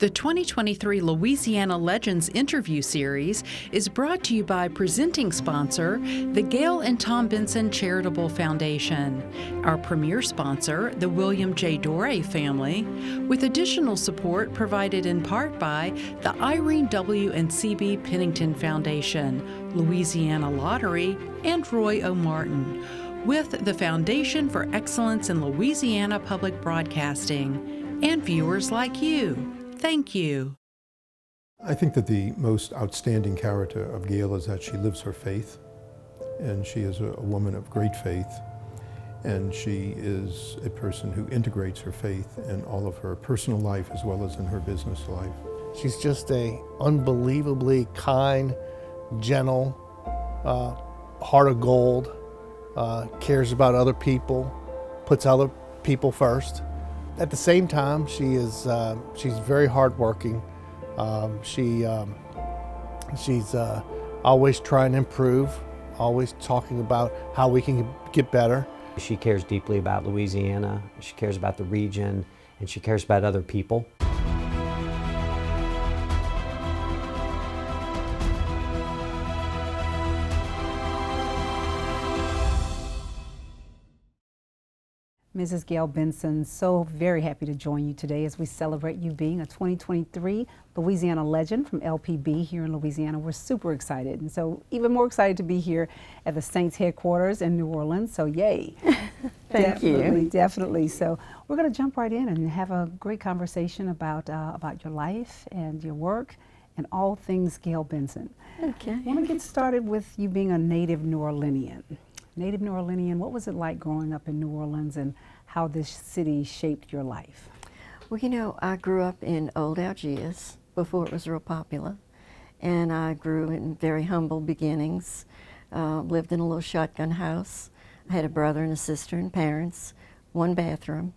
The 2023 Louisiana Legends interview series is brought to you by presenting sponsor, the Gayle and Tom Benson Charitable Foundation, our premier sponsor, the William J. Doré family, with additional support provided in part by the Irene W. and C.B. Pennington Foundation, Louisiana Lottery, and Roy O. Martin, with the Foundation for Excellence in Louisiana Public Broadcasting, and viewers like you. Thank you. I think that the most outstanding character of Gayle is that she lives her faith, and she is a woman of great faith, and she is a person who integrates her faith in all of her personal life as well as in her business life. She's just a unbelievably kind, gentle, heart of gold, cares about other people, puts other people first. At the same time, she's very hardworking. She's always trying to improve, always talking about how we can get better. She cares deeply about Louisiana, she cares about the region, and she cares about other people. Mrs. Gayle Benson, so very happy to join you today as we celebrate you being a 2023 Louisiana legend from LPB here in Louisiana. We're super excited, and so even more excited to be here at the Saints headquarters in New Orleans, so yay. Thank you. Definitely. So we're going to jump right in and have a great conversation about your life and your work and all things Gayle Benson. Okay. I want to get started with you being a native New Orleanian. Native New Orleanian, what was it like growing up in New Orleans and how this city shaped your life? Well, you know, I grew up in Old Algiers before it was real popular, and I grew in very humble beginnings, lived in a little shotgun house. I had a brother and a sister and parents, one bathroom,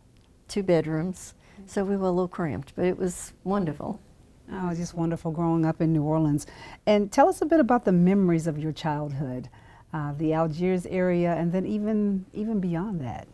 2 bedrooms, so we were a little cramped, but it was wonderful. Oh, it's just wonderful growing up in New Orleans. And tell us a bit about the memories of your childhood. The Algiers area, and then even beyond that.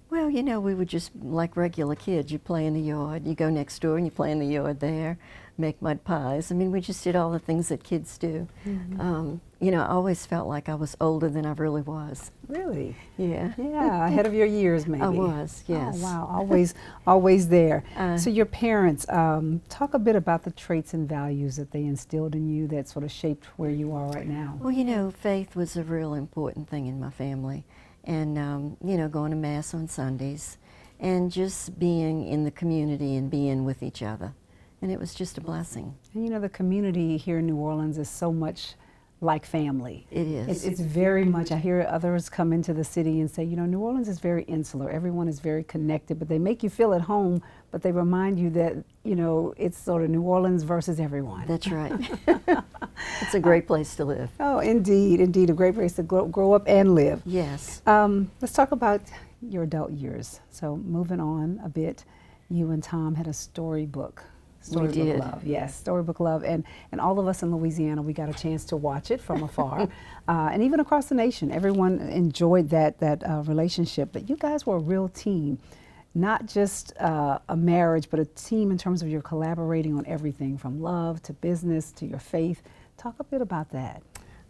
Well, you know, we were just like regular kids. You play in the yard, you go next door and you play in the yard there, make mud pies. I mean, we just did all the things that kids do. Mm-hmm. You know, I always felt like I was older than I really was. Really? Yeah. Yeah, ahead of your years maybe. I was, yes. Oh, wow, always there. So your parents, talk a bit about the traits and values that they instilled in you that sort of shaped where you are right now. Well, you know, faith was a real important thing in my family. And, you know, going to Mass on Sundays and just being in the community and being with each other. And it was just a blessing. And you know, the community here in New Orleans is so much like family. It is. It's very much, I hear others come into the city and say, you know, New Orleans is very insular. Everyone is very connected, but they make you feel at home, but they remind you that, you know, it's sort of New Orleans versus everyone. That's right. It's a great place to live. Oh, indeed, indeed, a great place to grow up and live. Yes. Let's talk about your adult years. So moving on a bit, you and Tom had a storybook. Storybook Love, yes, Storybook Love, and all of us in Louisiana, we got a chance to watch it from afar, and even across the nation, everyone enjoyed that relationship. But you guys were a real team, not just a marriage, but a team in terms of your collaborating on everything from love to business to your faith. Talk a bit about that.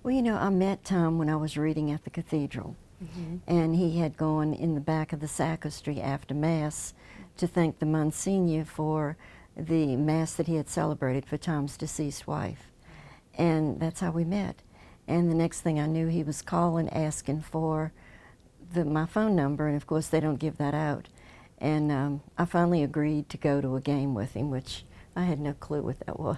Well, you know, I met Tom when I was reading at the cathedral, and he had gone in the back of the sacristy after Mass to thank the Monsignor for the Mass that he had celebrated for Tom's deceased wife. And that's how we met. And the next thing I knew, he was calling, asking for my phone number, and of course they don't give that out. And I finally agreed to go to a game with him, which I had no clue what that was.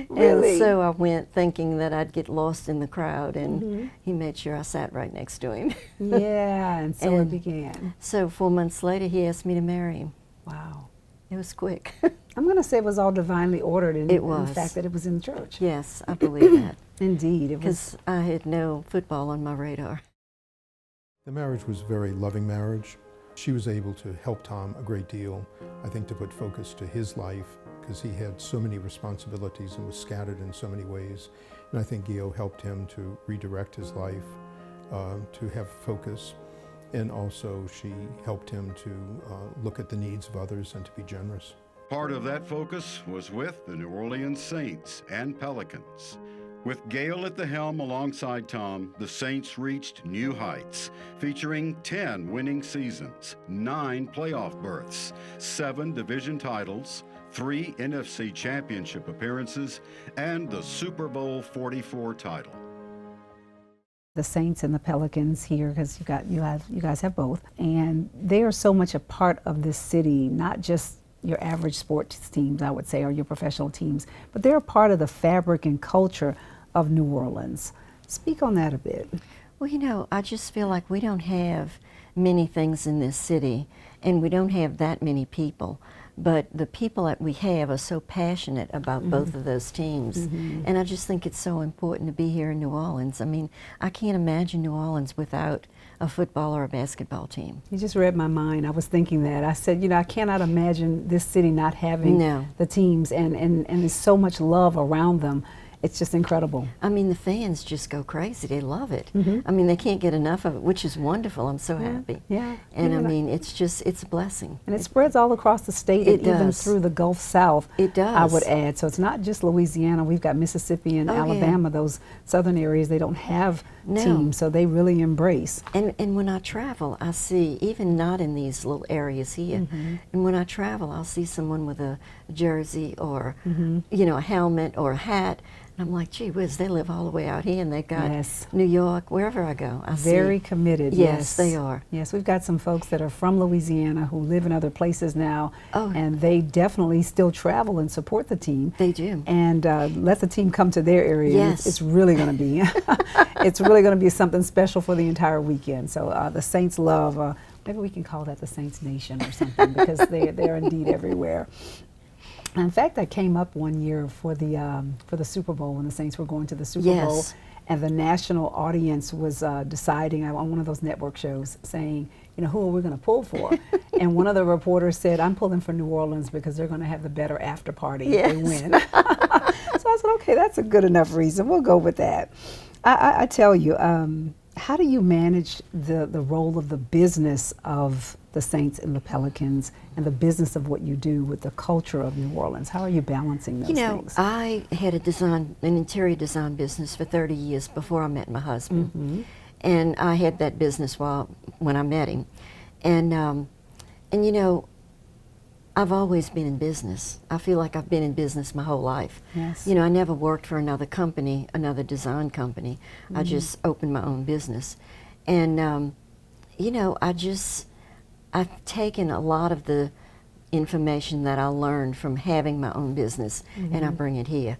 Really? And so I went thinking that I'd get lost in the crowd, and he made sure I sat right next to him. Yeah, and so it began. So 4 months later, he asked me to marry him. Wow. It was quick. I'm going to say it was all divinely ordered in the fact that it was in the church. Yes, I believe that. Indeed. Because I had no football on my radar. The marriage was a very loving marriage. She was able to help Tom a great deal, I think, to put focus to his life, because he had so many responsibilities and was scattered in so many ways. And I think Gayle helped him to redirect his life, to have focus. And also she helped him to look at the needs of others and to be generous. Part of that focus was with the New Orleans Saints and Pelicans. With Gayle at the helm alongside Tom, the Saints reached new heights, featuring 10 winning seasons, 9 playoff berths, 7 division titles, 3 NFC championship appearances, and the Super Bowl 44 title. The Saints and the Pelicans here, because you guys have both, and they are so much a part of this city, not just your average sports teams, I would say, or your professional teams, but they're a part of the fabric and culture of New Orleans. Speak on that a bit. Well, you know, I just feel like we don't have many things in this city, and we don't have that many people. But the people that we have are so passionate about both of those teams. And I just think it's so important to be here in New Orleans. I mean, I can't imagine New Orleans without a football or a basketball team. You just read my mind. I was thinking that. I said, you know, I cannot imagine this city not having the teams, and there's so much love around them. It's just incredible. I mean, the fans just go crazy. They love it. I mean, they can't get enough of it, which is wonderful. I'm so happy. And I mean, it's a blessing. And it spreads all across the state, and even through the Gulf South. It does. I would add. So it's not just Louisiana. We've got Mississippi and Alabama, those southern areas. They don't have teams, so they really embrace. And when I travel, I see, even not in these little areas here, and when I travel, I'll see someone with a jersey or, you know, a helmet or a hat. And I'm like, gee whiz, they live all the way out here, and they've got New York, wherever I go. I Very committed. Yes, they are. Yes, we've got some folks that are from Louisiana who live in other places now, and they definitely still travel and support the team. They do. And let the team come to their area. Yes. It's really going to be, it's really going to be something special for the entire weekend. So the Saints love, maybe we can call that the Saints Nation or something, because they're indeed everywhere. In fact, I came up one year for the Super Bowl when the Saints were going to the Super Bowl, and the national audience was deciding on one of those network shows, saying, you know, who are we going to pull for? And one of the reporters said, I'm pulling for New Orleans because they're going to have the better after party if they win. So I said, okay, that's a good enough reason. We'll go with that. I tell you, how do you manage the role of the business of the Saints and the Pelicans and the business of what you do with the culture of New Orleans? How are you balancing those things? I had an interior design business for 30 years before I met my husband. And I had that business when I met him. And you know, I've always been in business. I feel like I've been in business my whole life. Yes. You know, I never worked for another company, another design company. I just opened my own business. And, you know, I've taken a lot of the information that I learned from having my own business, and I bring it here.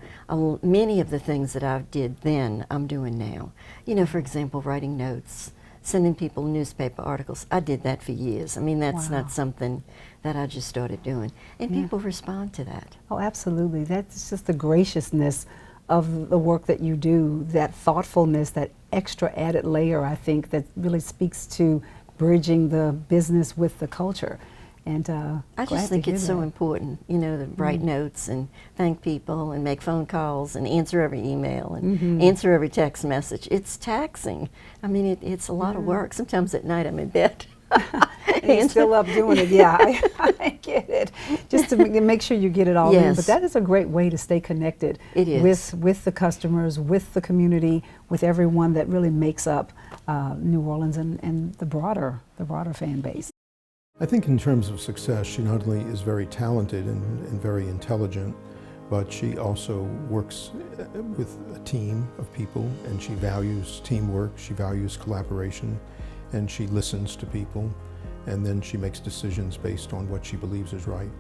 Many of the things that I did then, I'm doing now. You know, for example, writing notes, sending people newspaper articles. I did that for years. I mean, that's not something that I just started doing. And people respond to that. Oh, absolutely. That's just the graciousness of the work that you do, that thoughtfulness, that extra added layer, I think, that really speaks to bridging the business with the culture. And I just think it's so important, you know, to write notes and thank people and make phone calls and answer every email and answer every text message. It's taxing. I mean, it's a lot of work. Sometimes at night I'm in bed. And you're still up doing it. Yeah, I get it. Just to make sure you get it all in. But that is a great way to stay connected with the customers, with the community, with everyone that really makes up New Orleans and the broader fan base. I think in terms of success, she not only is very talented and very intelligent, but she also works with a team of people, and she values teamwork, she values collaboration, and she listens to people, and then she makes decisions based on what she believes is right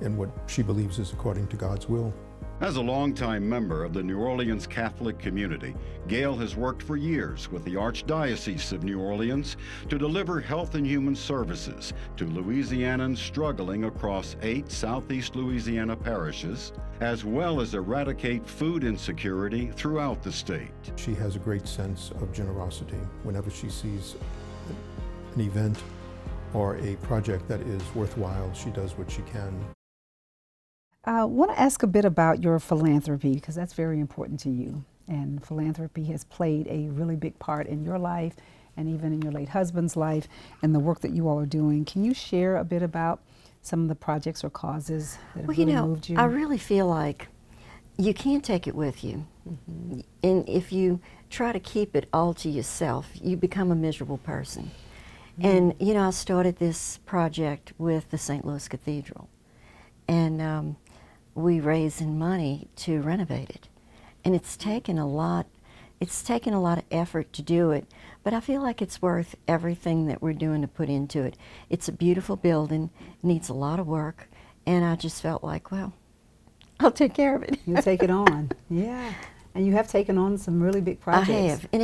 and what she believes is according to God's will. As a longtime member of the New Orleans Catholic community, Gayle has worked for years with the Archdiocese of New Orleans to deliver health and human services to Louisianans struggling across 8 Southeast Louisiana parishes, as well as eradicate food insecurity throughout the state. She has a great sense of generosity. Whenever she sees an event or a project that is worthwhile, she does what she can. I want to ask a bit about your philanthropy, because that's very important to you. And philanthropy has played a really big part in your life and even in your late husband's life and the work that you all are doing. Can you share a bit about some of the projects or causes that have Well, really moved you? I really feel like you can't take it with you. And if you try to keep it all to yourself, you become a miserable person. And, I started this project with the St. Louis Cathedral. And we raised money to renovate it. And it's taken a lot of effort to do it, but I feel like it's worth everything that we're doing to put into it. It's a beautiful building, needs a lot of work, and I just felt like, well, I'll take care of it. You'll take it on. Yeah. And you have taken on some really big projects. I have, and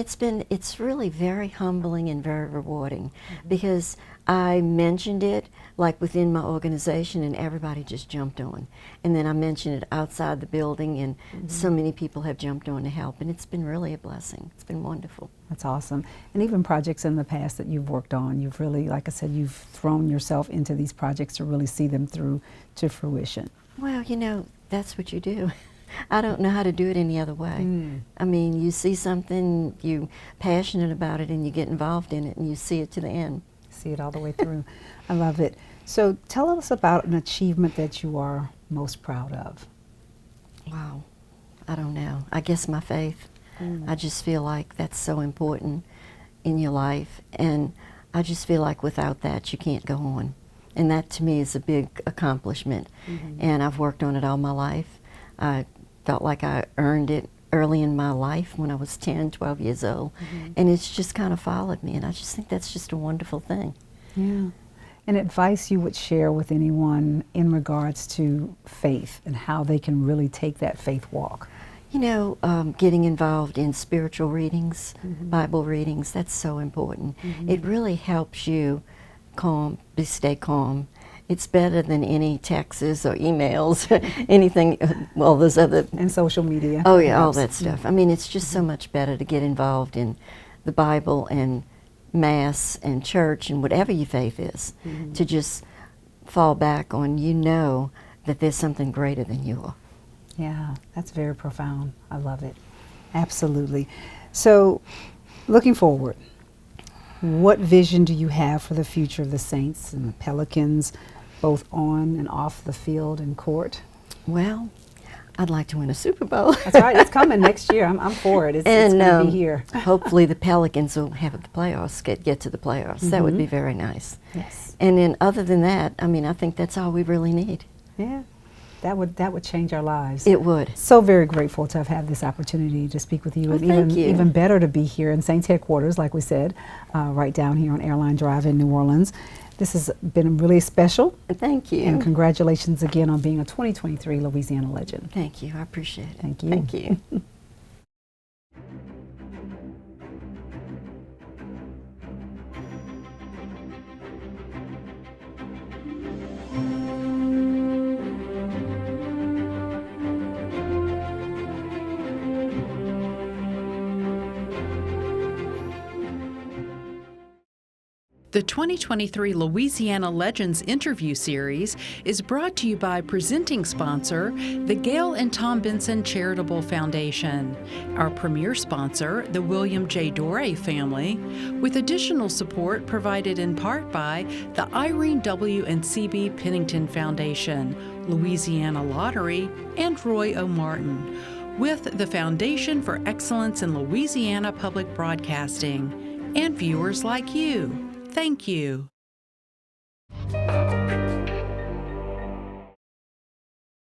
it's really very humbling and very rewarding because I mentioned it like within my organization and everybody just jumped on. And then I mentioned it outside the building and so many people have jumped on to help, and it's been really a blessing. It's been wonderful. That's awesome. And even projects in the past that you've worked on, you've really, like I said, you've thrown yourself into these projects to really see them through to fruition. Well, that's what you do. I don't know how to do it any other way. I mean, you see something, you're passionate about it, and you get involved in it, and you see it to the end. See it all the way through. I love it. So tell us about an achievement that you are most proud of. Wow. I don't know. I guess my faith. I just feel like that's so important in your life, and I just feel like without that, you can't go on. And that, to me, is a big accomplishment. And I've worked on it all my life. I felt like I earned it early in my life when I was 10, 12 years old. And it's just kind of followed me, and I just think that's just a wonderful thing. Yeah. And advice you would share with anyone in regards to faith and how they can really take that faith walk? Getting involved in spiritual readings, Bible readings, that's so important. It really helps you stay calm. It's better than any texts or emails, anything, well, there's other... And social media. Oh, yeah, all that stuff. I mean, it's just so much better to get involved in the Bible and Mass and church and whatever your faith is, to just fall back on, that there's something greater than you are. Yeah, that's very profound. I love it. Absolutely. So, looking forward, what vision do you have for the future of the Saints and the Pelicans, both on and off the field and court? Well, I'd like to win a Super Bowl. That's right. It's coming next year. I'm for it. It's going to be here. Hopefully the Pelicans will have the playoffs, get to the playoffs. That would be very nice. Yes. And then other than that, I mean, I think that's all we really need. Yeah. That would change our lives. It would. So very grateful to have had this opportunity to speak with you, and even better to be here in Saints headquarters, like we said, right down here on Airline Drive in New Orleans. This has been really special. Thank you. And congratulations again on being a 2023 Louisiana legend. Thank you. I appreciate it. Thank you. Thank you. The 2023 Louisiana Legends interview series is brought to you by presenting sponsor, the Gayle and Tom Benson Charitable Foundation, our premier sponsor, the William J. Doré family, with additional support provided in part by the Irene W. and C.B. Pennington Foundation, Louisiana Lottery, and Roy O. Martin, with the Foundation for Excellence in Louisiana Public Broadcasting, and viewers like you. Thank you.